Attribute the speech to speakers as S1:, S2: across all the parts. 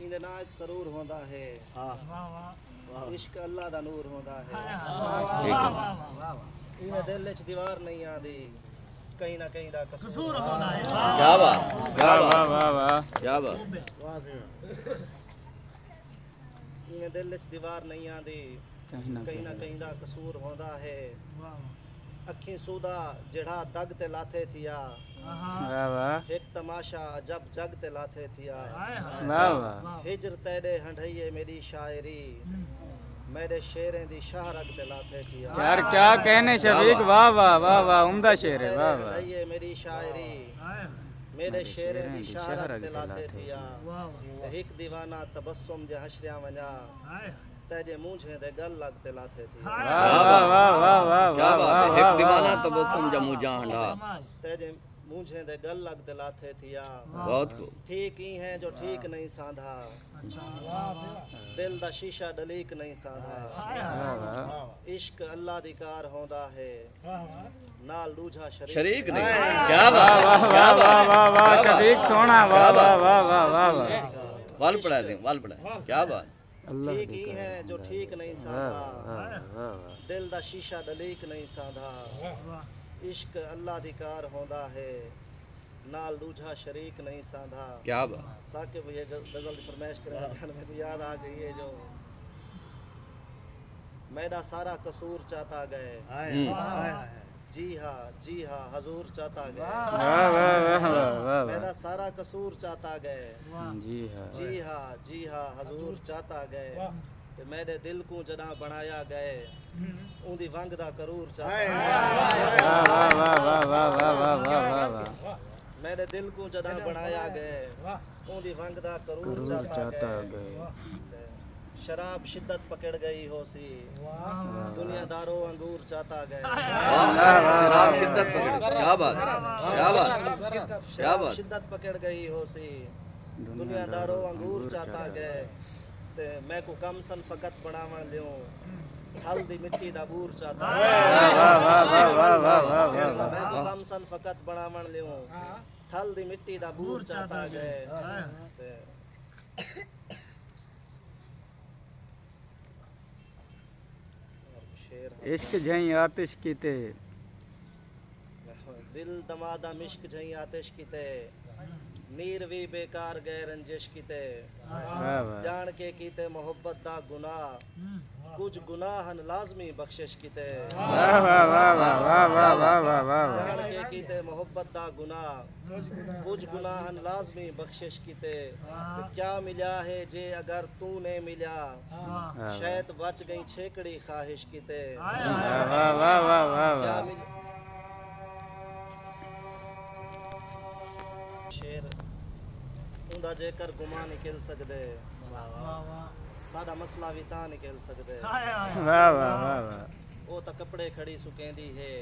S1: इंदे नाच सरूर होंदा है।
S2: हाँ
S1: इश्क अल्लाह दा नूर होंदा है।
S3: ठीक है
S1: इवें दिल च दीवार नहीं आंदी कहीं ना कहीं दा कसूर
S4: होना है।
S3: क्या बात
S2: वाह वाह वाह वाह
S3: क्या बात
S1: इवें दिल च दीवार नहीं आंदी कहीं ना कहीं दा कसूर होंदा है। अखी सूदा जेड़ा दग ते लाथे थिया
S2: वाह वाह
S1: एक तमाशा जब जग ते लाथे थिया।
S2: वाह वाह
S1: हिजर तेरे हंढइए मेरी शायरी मेरे शेरें दी शाहरग ते लाथे थिया।
S2: यार क्या कहने शफीक वाह वाह वाह वाह उम्दा शेर है वाह वाह
S1: हंढइए मेरी शायरी मेरे शेरें दी शाहरग ते लाथे थिया। एक दीवाना तबस्सुम जे हशरिया वञा तेजे मुंझे दे गल लग ते लाथे थिया।
S2: वाह वाह वाह वाह वाह
S3: क्या
S2: वाह
S3: बात है एक दीवाना तबस्सुम जा मुझा हंडा
S1: तेजे मुझे दे गल लग ते लाथे थिया।
S3: बहुत खूब
S1: ठीक ही है जो ठीक नहीं सांधा दिल दा शीशा डलीक नहीं सांधा। इश्क अल्लाह दी कार होंदा है नाल दूजा
S3: शरीक नहीं क्या बात
S2: वाह वाह
S3: क्या
S2: वाह
S3: बात
S2: वाह वाह शफीक सोना वाह वाह वाह वाह वाह वाह
S3: वाल पड़ा दे वाल पड़ा क्या बात
S1: ठीक ही है जो ठीक नहीं सांधा दिल दा शीशा डलीक नहीं सांधा। इश्क अल्लाह दी कार होंदा है नाल दूजा शरीक नहीं सांधा।
S3: क्या बात
S1: साकिब ये गजल फरमाइश करें मेरे को याद आ गई है जो मेरा सारा कसूर चाहता गए जी हाँ हजूर चाहता गए।
S2: वाह वाह वाह वाह
S1: मेरा सारा कसूर चाहता गए
S2: जी हाँ
S1: जी हाँ हजूर चाहता गए। ते मेरे दिल को जदा बनाया गए उंदी वंग दा करूर चाहता गए।
S2: वाह वाह वाह वाह वाह वाह वाह वाह वाह
S1: मेरे दिल को जदा बनाया गए उंदी वंग दा करूर चाहता गए। शराब शिद्दत पकड़ गई हो सी दुनियादारों अंगूर चाहता गए।
S3: शराब शिद्दत पकड़ क्या बात क्या बात क्या बात
S1: शिद्दत पकड़ गई हो सी दुनियादारों अंगूर चाहता गए। ते मैं को कम सन फकत बनावन लियो हल दी मिट्टी दा बूर चाहता गए। मैं को कम सन फकत बनावन लियो थल दी मिट्टी दा बूर चाहता गए।
S2: इश्क झई आतिश कीते
S1: दिल दमादा मिश्क झई आतिश कीते नीर भी बेकार गए रंजिश कीते।
S2: वाह वाह
S1: जान के कीते मोहब्बत दा गुनाह कुछ गुनाहन लाजमी बख्शिश कीते।
S2: वाह वाह वाह वाह वाह वाह वाह वाह वाह
S1: जान के कीते मोहब्बत दा गुनाह कुछ गुनाहन लाजमी बख्शिश कीते। तो क्या मिला है जे अगर तूने मिला शायद बच गई छेकड़ी ख्वाहिश कीते।
S2: वाह वाह वाह वाह वाह
S1: क्या मिला शेर उंदा जेकर गुमा निकल सकदे साडा मसला भी ता निकल सकदे।
S2: वाह वाह वाह वाह
S1: वो तो कपड़े खड़ी सुकेंदी है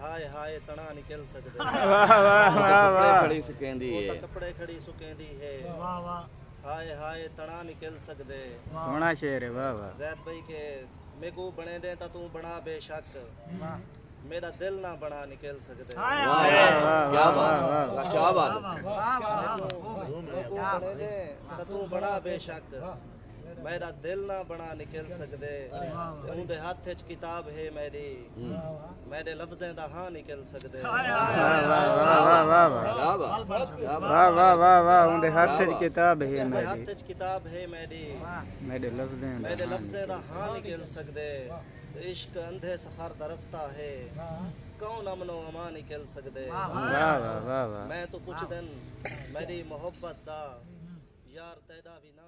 S1: हाय हाय तना निकल सकदे।
S2: वाह वाह वाह वाह
S3: खड़ी सुकेंदी
S1: वो
S3: है
S1: तो कपड़े खड़ी सुकेंदी है हाय हाय तना निकल सकदे।
S2: सोना शेर है वाह वाह
S1: जैद भाई के मेको बने दे ता तू बना बेशक मेरा दिल ना बना निकल सकदे।
S3: क्या बात क्या बात
S1: मेको बने दे ता तू बना बेशक मेरा दिल ना बना निकल सकदे। उंदे हाथ च किताब है मेरी मेरे लफ्ज़ें दा हां निकल सकदे।
S2: वाह वाह वाह वाह वाह
S3: क्या बात
S2: वाह वाह वाह वाह उनके हाथ च किताब है
S1: मेरे
S2: मेरी
S1: हाथ च किताब है मेरी
S2: मेरे लफ्ज़
S1: मेरे लफ्ज़ें दा हां निकल सकदे। इश्क अंधे सफर दा रास्ता है कौन अमनो अमा निकल सकदे।
S2: वाह वाह वाह वाह
S1: मैं तो कुछ दिन मेरी मोहब्बत दा यार तेरा भी ना